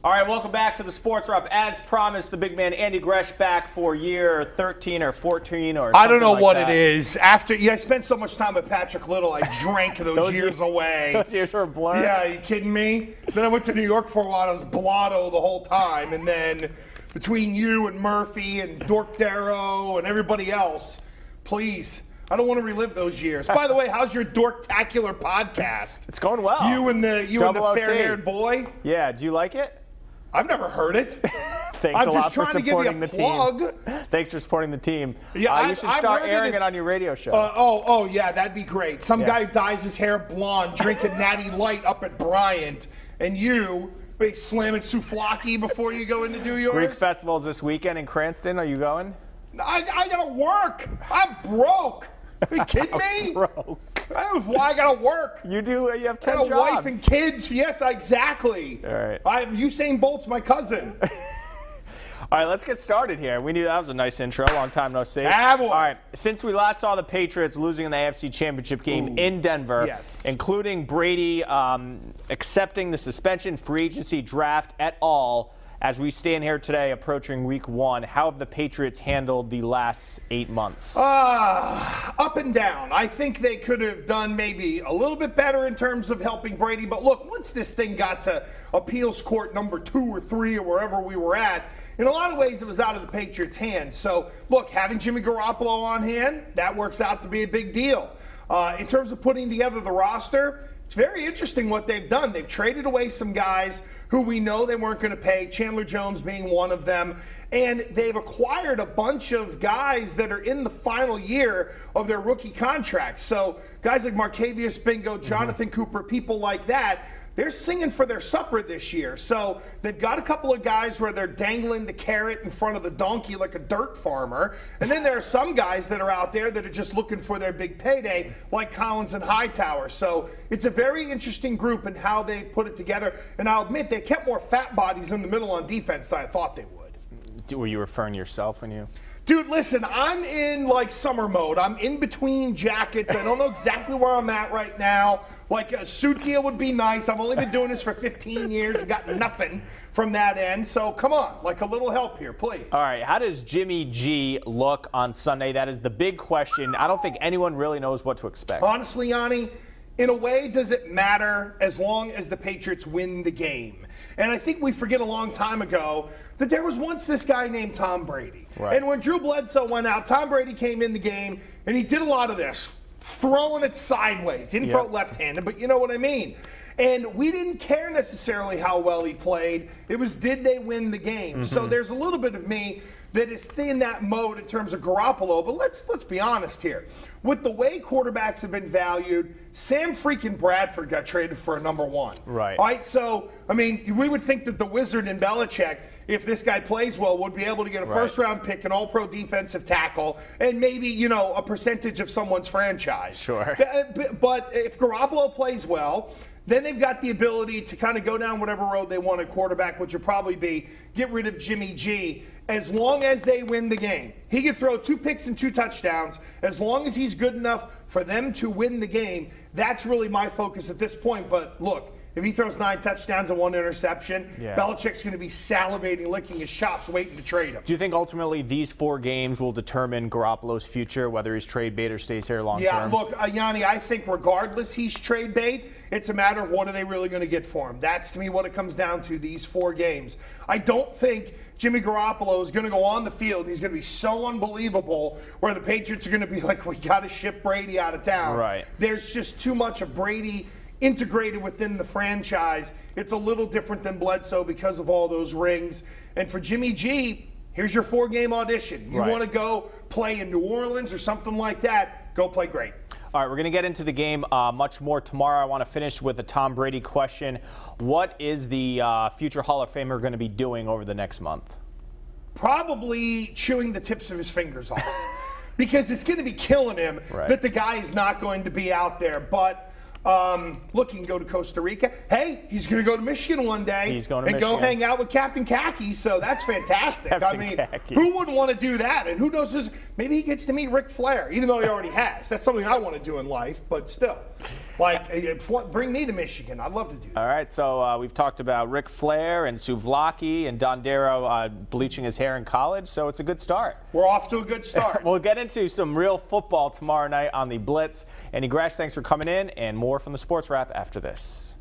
All right, welcome back to the Sports Wrap. As promised, the big man Andy Gresh back for year 13 or 14 or something. I don't know like what that. it is. After I spent so much time with Patrick Little, I drank those years away. Those years were blurred. Yeah, are you kidding me? Then I went to New York for a while. I was blotto the whole time, and then between you and Murphy and Dork Darrow and everybody else, please. I don't want to relive those years. By the way, how's your Dorktacular podcast? It's going well. You and the fair-haired boy. Yeah, do you like it? I've never heard it. Thanks I'm a just lot for trying to give you supporting a the plug. team. Thanks for supporting the team. Yeah, you should start airing it on your radio show. Oh, yeah, that'd be great. Some guy who dyes his hair blonde, drinking Natty Light up at Bryant, and you slamming souvlaki before you go in to do yours. Greek Festival's this weekend in Cranston. Are you going? I gotta work. I'm broke. Are you kidding me? Broke. That's why I gotta work. You do. You have 10 I got a jobs. wife and kids. Yes, exactly. All right. Usain Bolt's my cousin. All right, let's get started here. We knew that was a nice intro. Long time no see. All right, since we last saw the Patriots losing in the AFC Championship game in Denver, including Brady accepting the suspension, free agency, draft et al., as we stand here today approaching week 1, how have the Patriots handled the last 8 months? Up and down. I think they could have done maybe a little bit better in terms of helping Brady. But look, once this thing got to appeals court number 2 or 3 or wherever we were at, in a lot of ways it was out of the Patriots' hands. So, look, having Jimmy Garoppolo on hand, that works out to be a big deal. In terms of putting together the roster, it's very interesting what they've done. They've traded away some guys who we know they weren't going to pay, Chandler Jones being one of them, and they've acquired a bunch of guys that are in the final year of their rookie contracts. So guys like Marcavius Bingo, Jonathan Cooper, people like that, they're singing for their supper this year. So they've got a couple of guys where they're dangling the carrot in front of the donkey like a dirt farmer. And then there are some guys that are out there that are just looking for their big payday, like Collins and Hightower. So it's a very interesting group in how they put it together. And I'll admit, they kept more fat bodies in the middle on defense than I thought they would. Were you referring to yourself when you... Dude, listen, I'm in like summer mode. I'm in between jackets. I don't know exactly where I'm at right now. Like a suit deal would be nice. I've only been doing this for 15 years. I got nothing from that end. So come on, like a little help here, please. All right, how does Jimmy G look on Sunday? That is the big question. I don't think anyone really knows what to expect. Honestly, Yanni, in a way, does it matter as long as the Patriots win the game? And I think we forget a long time ago that there was once this guy named Tom Brady. Right. And when Drew Bledsoe went out, Tom Brady came in the game, and he did a lot of this, throwing it sideways. He didn't throw it left-handed, but you know what I mean. And we didn't care necessarily how well he played. It was, did they win the game? So there's a little bit of me that is in that mode in terms of Garoppolo. But let's be honest here. With the way quarterbacks have been valued, Sam freaking Bradford got traded for a number 1. Right. All right, so, I mean, we would think that the wizard in Belichick, if this guy plays well, would be able to get a first-round pick, an all-pro defensive tackle, and maybe, you know, a percentage of someone's franchise. Sure. But if Garoppolo plays well, then they've got the ability to kind of go down whatever road they want at quarterback, which would probably be get rid of Jimmy G as long as they win the game. He could throw 2 picks and 2 touchdowns. As long as he's good enough for them to win the game, that's really my focus at this point. But look, if he throws 9 touchdowns and 1 interception, Belichick's going to be salivating, licking his chops, waiting to trade him. Do you think ultimately these 4 games will determine Garoppolo's future, whether he's trade bait or stays here long term? Yeah, look, Yanni, I think regardless he's trade bait, it's a matter of what are they really going to get for him. That's, to me, what it comes down to, these 4 games. I don't think Jimmy Garoppolo is going to go on the field. He's going to be so unbelievable where the Patriots are going to be like, we got to ship Brady out of town. Right. There's just too much of Brady integrated within the franchise. It's a little different than Bledsoe because of all those rings. And for Jimmy G, here's your 4-game audition. You want to go play in New Orleans or something like that, go play great. All right, we're going to get into the game much more tomorrow. I want to finish with a Tom Brady question. What is the future Hall of Famer going to be doing over the next month? Probably chewing the tips of his fingers off. Because it's going to be killing him that the guy is not going to be out there. But Look, he can go to Costa Rica. Hey, he's going to go to Michigan one day. He's going to Michigan. And go hang out with Captain Khaki, so that's fantastic. Khaki. Who wouldn't want to do that? And who knows, maybe he gets to meet Ric Flair, even though he already has. That's something I want to do in life, but still. Bring me to Michigan. I'd love to do that. All right, so we've talked about Ric Flair and Souvlaki and Dondero bleaching his hair in college, so it's a good start. We're off to a good start. We'll get into some real football tomorrow night on the Blitz. Andy Gresh, thanks for coming in, and more from the Sports Wrap after this.